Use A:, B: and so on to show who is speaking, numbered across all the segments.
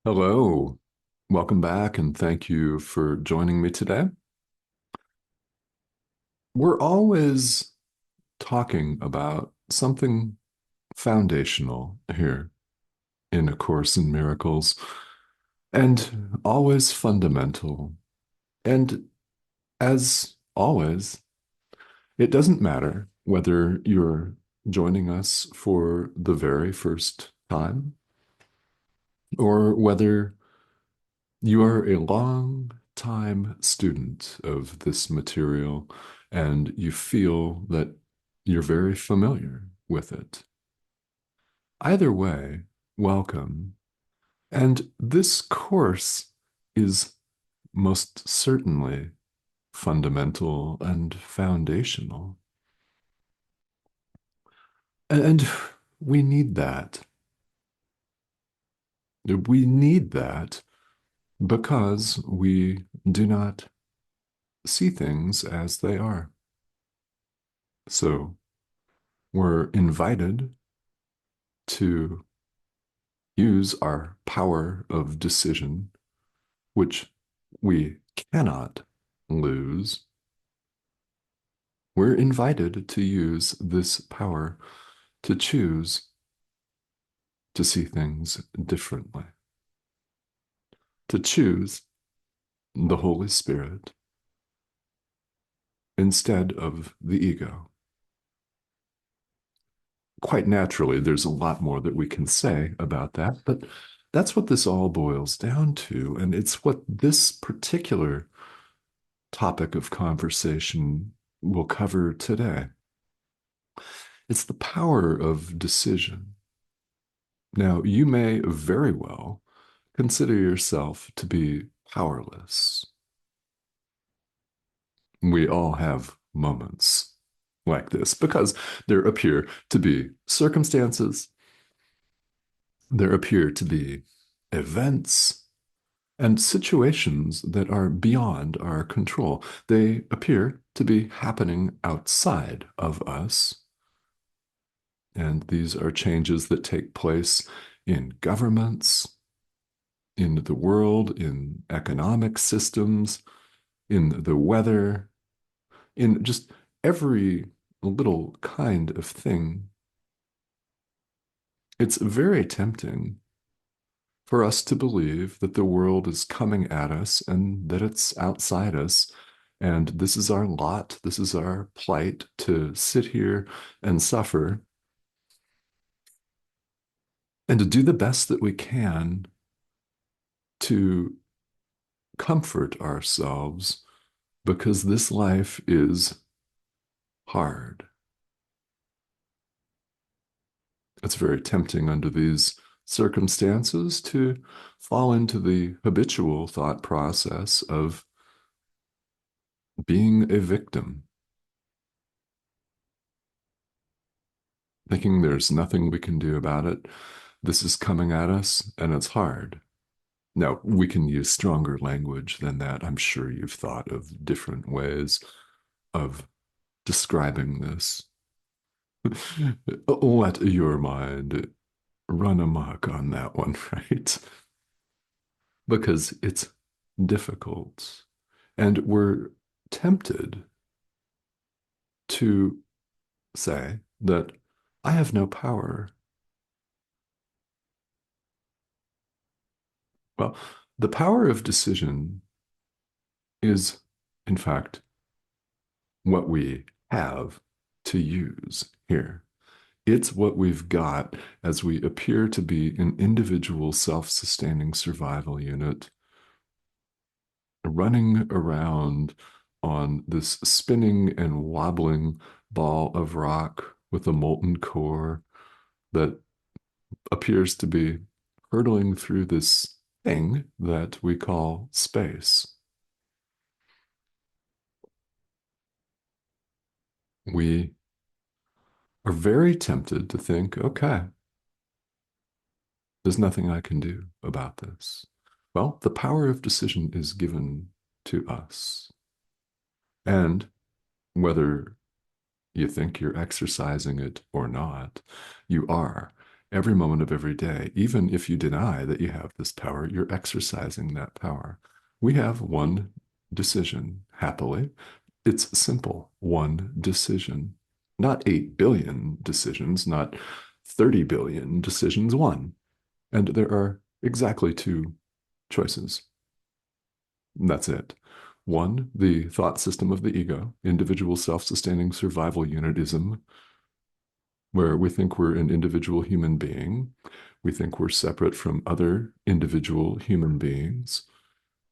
A: Hello, welcome back, and thank you for joining me today. We're always talking about something foundational here in A Course in Miracles, and always fundamental. And as always, it doesn't matter whether you're joining us for the very first time or whether you are a long time student of this material and you feel that you're very familiar with it. Either way, welcome. And this course is most certainly fundamental and foundational. And we need that. We need that because we do not see things as they are. So we're invited to use our power of decision, which we cannot lose. We're invited to use this power to choose to see things differently, to choose the Holy Spirit instead of the ego. Quite naturally, there's a lot more that we can say about that, but that's what this all boils down to. And it's what this particular topic of conversation will cover today. It's the power of decision. Now, you may very well consider yourself to be powerless. We all have moments like this because there appear to be circumstances, there appear to be events and situations that are beyond our control. They appear to be happening outside of us. And these are changes that take place in governments, in the world, in economic systems, in the weather, in just every little kind of thing. It's very tempting for us to believe that the world is coming at us and that it's outside us. And this is our lot, this is our plight to sit here and suffer and to do the best that we can to comfort ourselves because this life is hard. It's very tempting under these circumstances to fall into the habitual thought process of being a victim, thinking there's nothing we can do about it. This is coming at us and it's hard. Now, we can use stronger language than that. I'm sure you've thought of different ways of describing this. Let your mind run amok on that one, right? Because it's difficult. And we're tempted to say that I have no power. Well, the power of decision is, in fact, what we have to use here. It's what we've got as we appear to be an individual self sustaining survival unit running around on this spinning and wobbling ball of rock with a molten core that appears to be hurtling through this thing that we call space. We are very tempted to think, okay, there's nothing I can do about this. Well, the power of decision is given to us. And whether you think you're exercising it or not, you are. every moment of every day. Even if you deny that you have this power, you're exercising that power. We have one decision, happily. It's simple, one decision. Not 8 billion decisions, not 30 billion decisions, one. And there are exactly two choices. And that's it. One, the thought system of the ego, individual self-sustaining survival unitism, where we think we're an individual human being. We think we're separate from other individual human beings,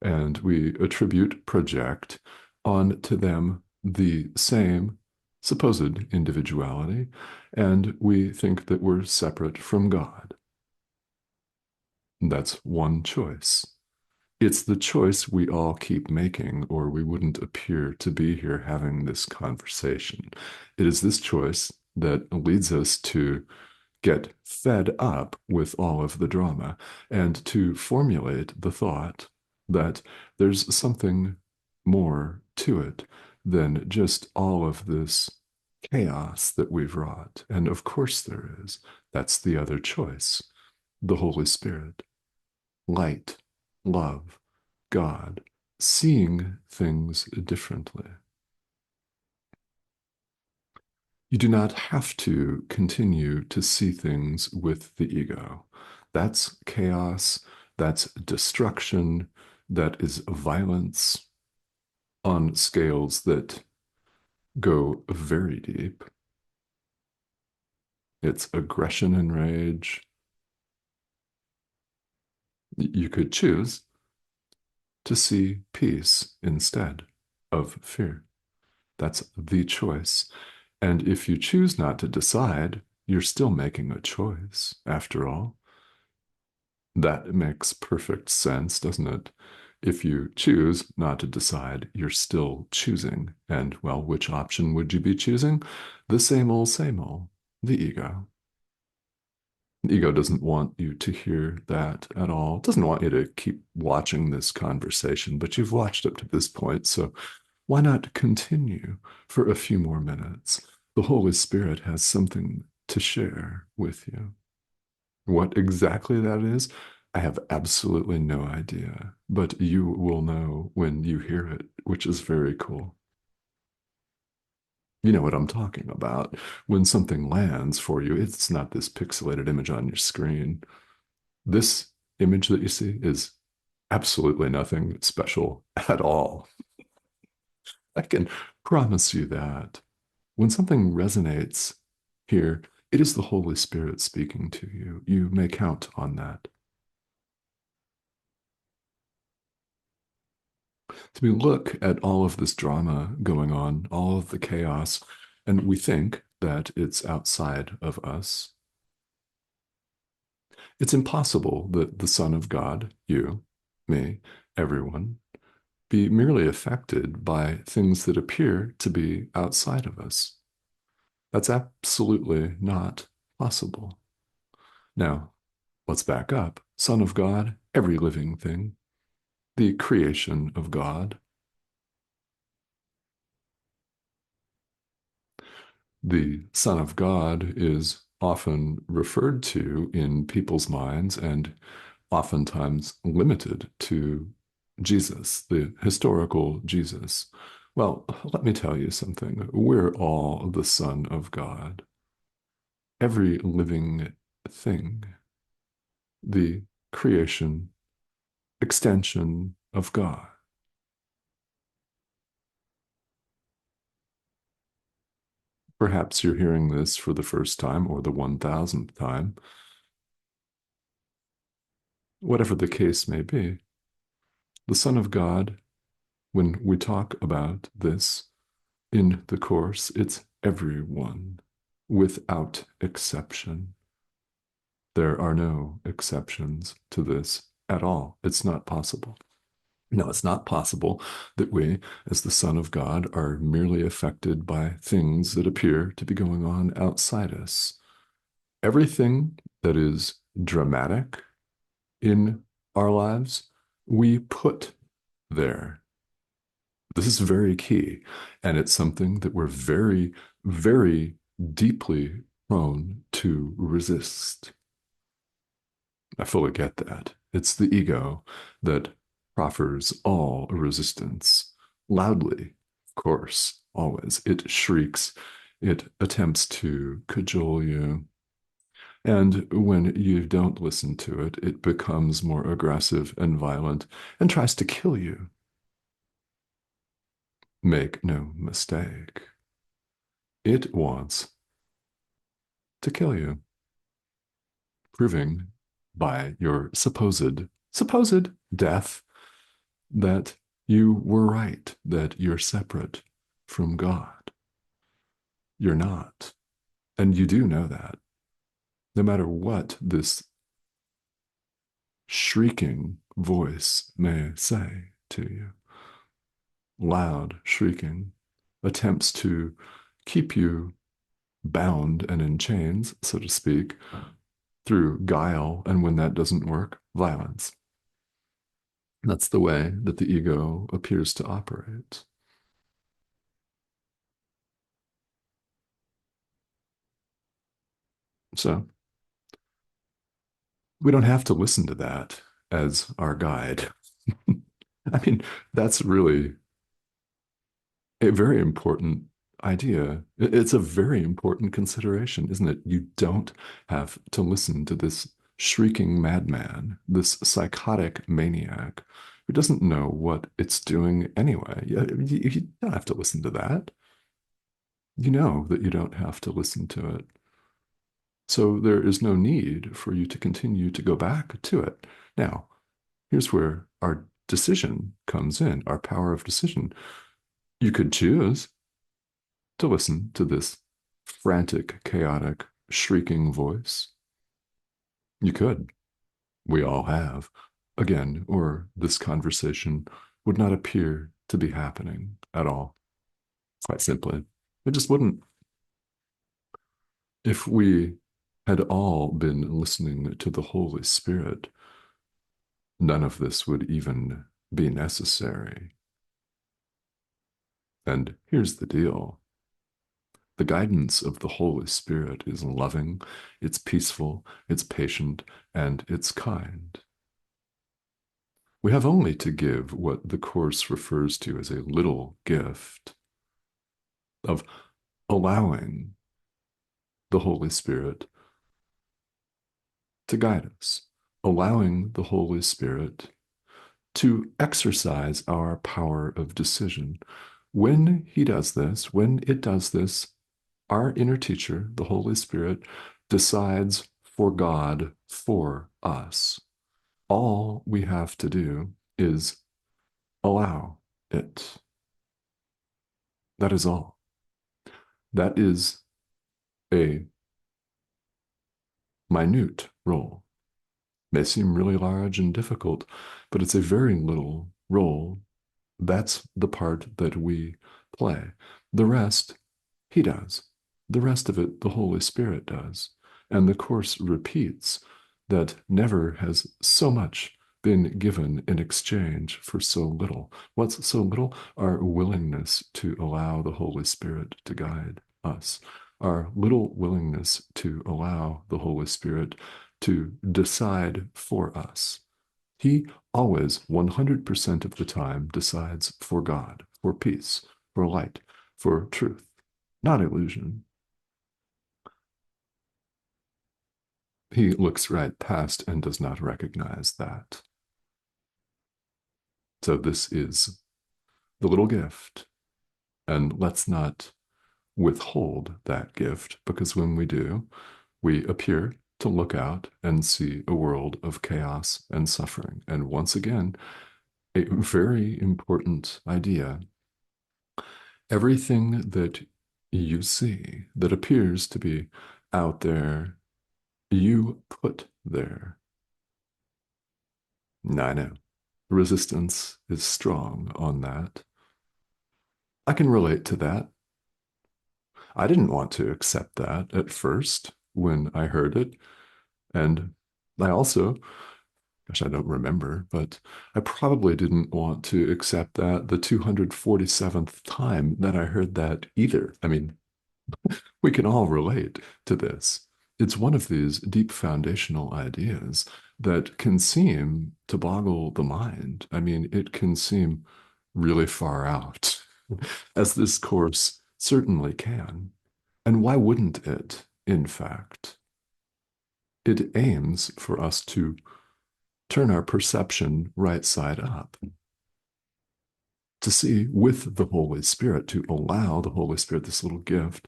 A: and we project onto them the same supposed individuality, and we think that we're separate from God. That's one choice. It's the choice we all keep making, or we wouldn't appear to be here having this conversation. It is this choice that leads us to get fed up with all of the drama and to formulate the thought that there's something more to it than just all of this chaos that we've wrought. And of course there is. That's the other choice. The Holy Spirit, light, love, God, seeing things differently. You do not have to continue to see things with the ego. That's chaos, that's destruction, that is violence on scales that go very deep. It's aggression and rage. You could choose to see peace instead of fear. That's the choice. And if you choose not to decide, you're still making a choice, after all. That makes perfect sense, doesn't it? If you choose not to decide, you're still choosing. And, well, which option would you be choosing? The same old, the ego. The ego doesn't want you to hear that at all. It doesn't want you to keep watching this conversation, but you've watched up to this point, so why not continue for a few more minutes? The Holy Spirit has something to share with you. What exactly that is, I have absolutely no idea, but you will know when you hear it, which is very cool. You know what I'm talking about. When something lands for you, it's not this pixelated image on your screen. This image that you see is absolutely nothing special at all. I can promise you that. When something resonates here, it is the Holy Spirit speaking to you. You may count on that. So we look at all of this drama going on, all of the chaos, and we think that it's outside of us. It's impossible that the Son of God, you, me, everyone, be merely affected by things that appear to be outside of us. That's absolutely not possible. Now, let's back up. Son of God, every living thing, the creation of God. The Son of God is often referred to in people's minds and oftentimes limited to Jesus, the historical Jesus. Well, let me tell you something. We're all the Son of God. Every living thing, the creation, extension of God. Perhaps you're hearing this for the first time or the 1000th time. Whatever the case may be, the Son of God, when we talk about this in the Course, it's everyone without exception. There are no exceptions to this at all. It's not possible. No, it's not possible that we, as the Son of God, are merely affected by things that appear to be going on outside us. Everything that is dramatic in our lives, we put there. This is very key, and it's something that we're very, very deeply prone to resist. I fully get that. It's the ego that proffers all resistance loudly, of course, always. It shrieks, it attempts to cajole you. And when you don't listen to it, it becomes more aggressive and violent and tries to kill you. Make no mistake. It wants to kill you, proving by your supposed death that you were right, that you're separate from God. You're not. And you do know that. No matter what this shrieking voice may say to you, loud shrieking attempts to keep you bound and in chains, so to speak, through guile. And when that doesn't work, violence. That's the way that the ego appears to operate. So we don't have to listen to that as our guide. I mean, that's really a very important idea. It's a very important consideration, isn't it? You don't have to listen to this shrieking madman, this psychotic maniac who doesn't know what it's doing anyway. You don't have to listen to that. You know that you don't have to listen to it. So there is no need for you to continue to go back to it. Now, here's where our decision comes in, our power of decision. You could choose to listen to this frantic, chaotic, shrieking voice. You could. We all have. Again, or this conversation would not appear to be happening at all. Quite simply. It just wouldn't. If we had all been listening to the Holy Spirit, none of this would even be necessary. And here's the deal. The guidance of the Holy Spirit is loving, it's peaceful, it's patient, and it's kind. We have only to give what the Course refers to as a little gift of allowing the Holy Spirit to guide us, allowing the Holy Spirit to exercise our power of decision. When He does this, when it does this, our inner teacher, the Holy Spirit, decides for God for us. All we have to do is allow it. That is all. That is a minute role. May seem really large and difficult, but it's a very little role. That's the part that we play. The rest, He does. The rest of it, the Holy Spirit does. And the Course repeats that never has so much been given in exchange for so little. What's so little? Our willingness to allow the Holy Spirit to guide us, our little willingness to allow the Holy Spirit to decide for us. He always, 100% of the time, decides for God, for peace, for light, for truth, not illusion. He looks right past and does not recognize that. So this is the little gift. And let's not withhold that gift, because when we do, we appear to look out and see a world of chaos and suffering. And once again, a very important idea. Everything that you see that appears to be out there, you put there. I know. Resistance is strong on that. I can relate to that. I didn't want to accept that at first when I heard it. And I also, gosh, I don't remember, but I probably didn't want to accept that the 247th time that I heard that either. I mean, we can all relate to this. It's one of these deep foundational ideas that can seem to boggle the mind. I mean, it can seem really far out, as this course certainly can. And why wouldn't it, in fact? It aims for us to turn our perception right side up, to see with the Holy Spirit, to allow the Holy Spirit this little gift,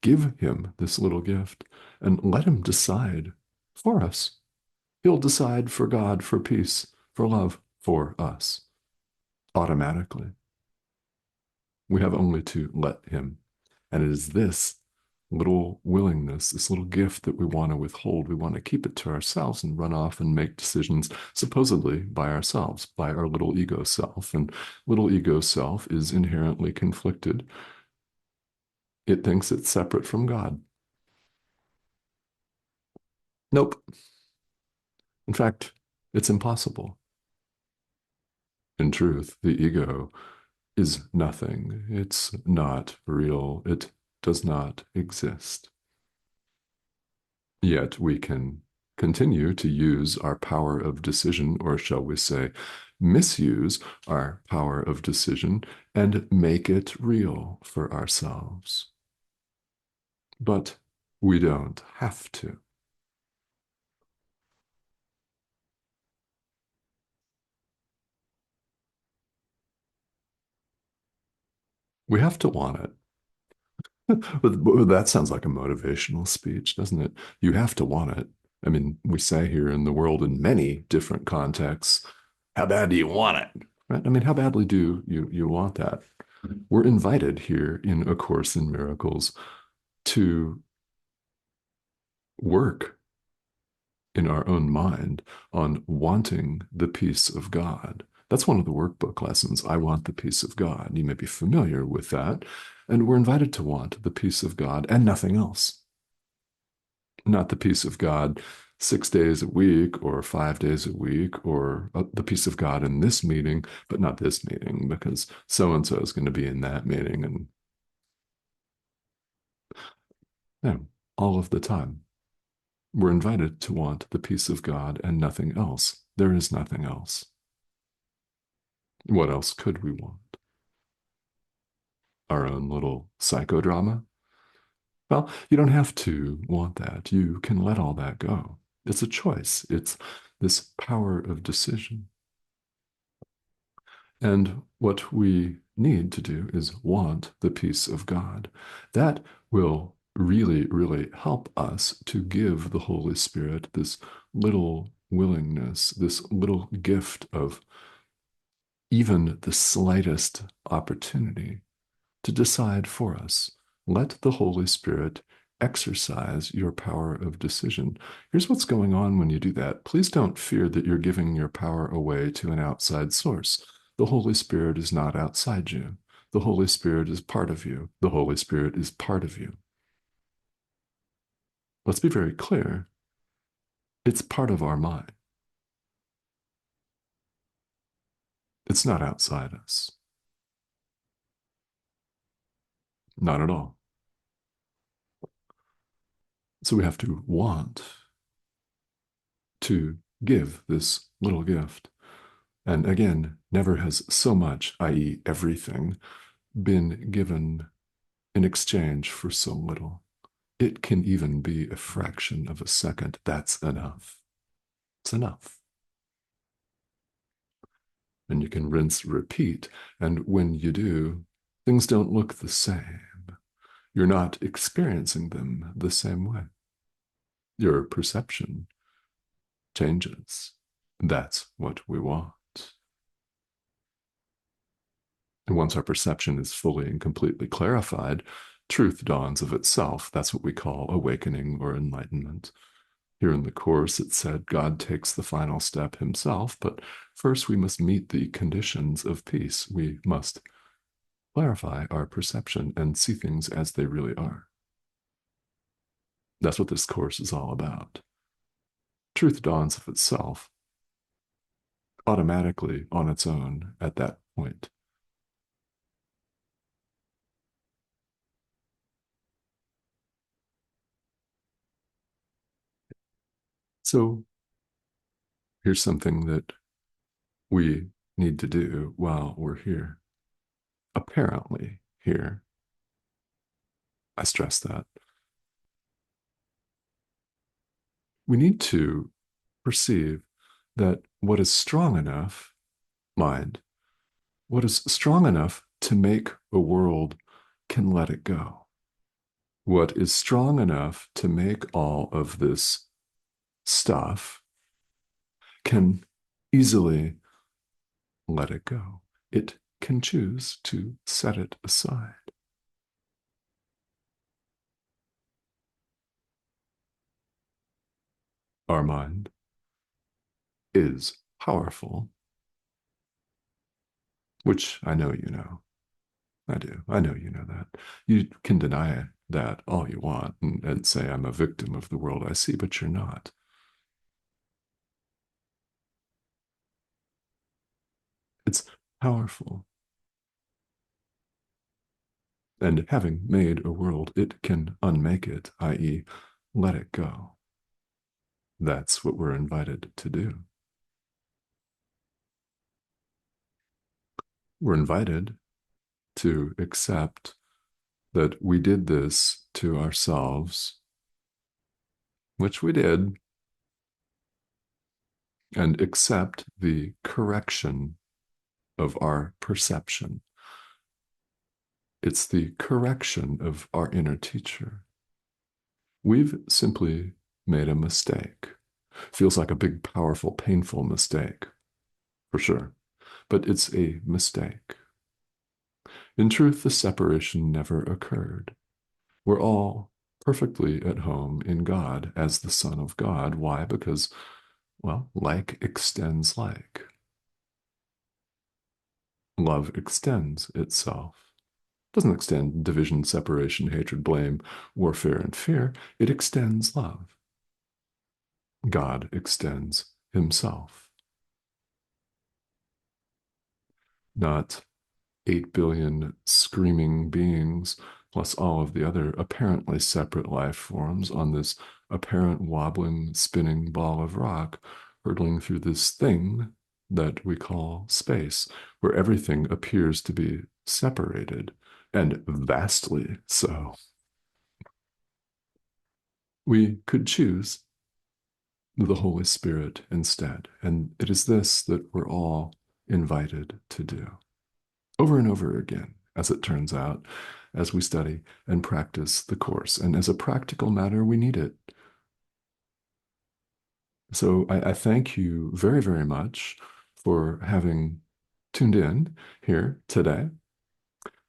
A: give him this little gift, and let him decide for us. He'll decide for God, for peace, for love, for us automatically. We have only to let him. And it is this little willingness, this little gift that we want to withhold. We want to keep it to ourselves and run off and make decisions supposedly by ourselves, by our little ego self. And little ego self is inherently conflicted. It thinks it's separate from God. Nope. In fact, it's impossible. In truth, the ego is nothing. It's not real. It does not exist. Yet we can continue to use our power of decision, or shall we say, misuse our power of decision and make it real for ourselves. But we don't have to. We have to want it. But that sounds like a motivational speech, doesn't it? You have to want it. I mean, we say here in the world in many different contexts, how bad do you want it? Right? I mean, how badly do you want that? We're invited here in A Course in Miracles to work in our own mind on wanting the peace of God. That's one of the workbook lessons. I want the peace of God. You may be familiar with that. And we're invited to want the peace of God and nothing else. Not the peace of God 6 days a week or 5 days a week or the peace of God in this meeting, but not this meeting because so and so is going to be in that meeting and all of the time. We're invited to want the peace of God and nothing else. There is nothing else. What else could we want? Our own little psychodrama? Well, you don't have to want that. You can let all that go. It's a choice. It's this power of decision. And what we need to do is want the peace of God. That will really, really help us to give the Holy Spirit this little willingness, this little gift of even the slightest opportunity to decide for us. Let the Holy Spirit exercise your power of decision. Here's what's going on when you do that. Please don't fear that you're giving your power away to an outside source. The Holy Spirit is not outside you. The Holy Spirit is part of you. The Holy Spirit is part of you. Let's be very clear. It's part of our mind. It's not outside us. Not at all. So we have to want to give this little gift. And again, never has so much, i.e., everything, been given in exchange for so little. It can even be a fraction of a second. That's enough. It's enough. And you can rinse, repeat. And when you do, things don't look the same. You're not experiencing them the same way. Your perception changes. That's what we want. And once our perception is fully and completely clarified, truth dawns of itself. That's what we call awakening or enlightenment. Here in the Course, it said God takes the final step himself, but first we must meet the conditions of peace. We must clarify our perception and see things as they really are. That's what this Course is all about. Truth dawns of itself automatically on its own at that point. So Here's something that we need to do while we're here. Apparently, here, I stress that. We need to perceive that what is strong enough, mind, what is strong enough to make a world can let it go. What is strong enough to make all of this stuff can easily let it go. It can choose to set it aside. Our mind is powerful, which I know you know. I do. I know you know that. You can deny that all you want and say, I'm a victim of the world I see, but you're not. It's powerful. And having made a world, it can unmake it, i.e., let it go. That's what we're invited to do. We're invited to accept that we did this to ourselves, which we did, and accept the correction of our perception. It's the correction of our inner teacher. We've simply made a mistake. Feels like a big, powerful, painful mistake, for sure, but it's a mistake. In truth, the separation never occurred. We're all perfectly at home in God as the Son of God. Why? Because, well, like extends like. Love extends itself. Doesn't extend division, separation, hatred, blame, warfare, and fear. It extends love. God extends himself. Not 8 billion screaming beings, plus all of the other apparently separate life forms on this apparent wobbling, spinning ball of rock, hurtling through this thing that we call space, where everything appears to be separated, and vastly so. We could choose the Holy Spirit instead, and it is this that we're all invited to do over and over again, as it turns out, as we study and practice the Course. And as a practical matter, we need it. So I thank you very, very much for having tuned in here today.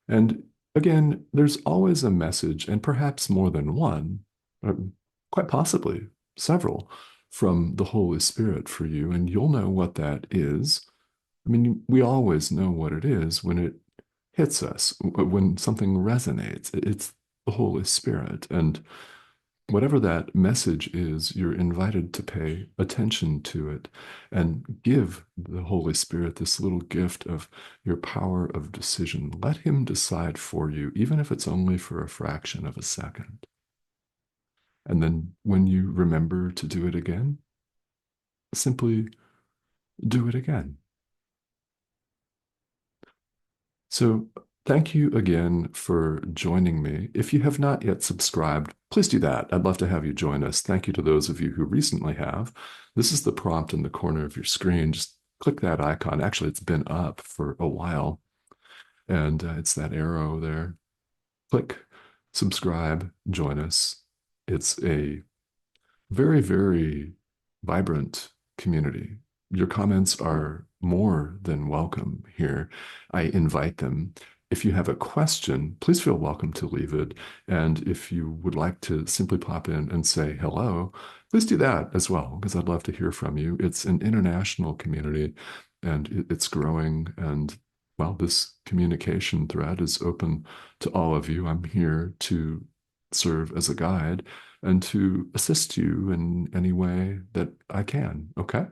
A: And again, there's always a message, and perhaps more than one, quite possibly several, from the Holy Spirit for you. And you'll know what that is. I mean, we always know what it is when it hits us, when something resonates. It's the Holy Spirit. And whatever that message is, you're invited to pay attention to it and give the Holy Spirit this little gift of your power of decision. Let him decide for you, even if it's only for a fraction of a second. And then when you remember to do it again, simply do it again. So, thank you again for joining me. If you have not yet subscribed, please do that. I'd love to have you join us. Thank you to those of you who recently have. This is the prompt in the corner of your screen. Just click that icon. Actually, it's been up for a while, and it's that arrow there. Click subscribe, join us. It's a very, very vibrant community. Your comments are more than welcome here. I invite them. If you have a question, please feel welcome to leave it. And if you would like to simply pop in and say hello, please do that as well, because I'd love to hear from you. It's an international community and it's growing. And well, this communication thread is open to all of you. I'm here to serve as a guide and to assist you in any way that I can. Okay?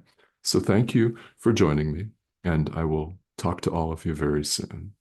A: So thank you for joining me, and I will talk to all of you very soon.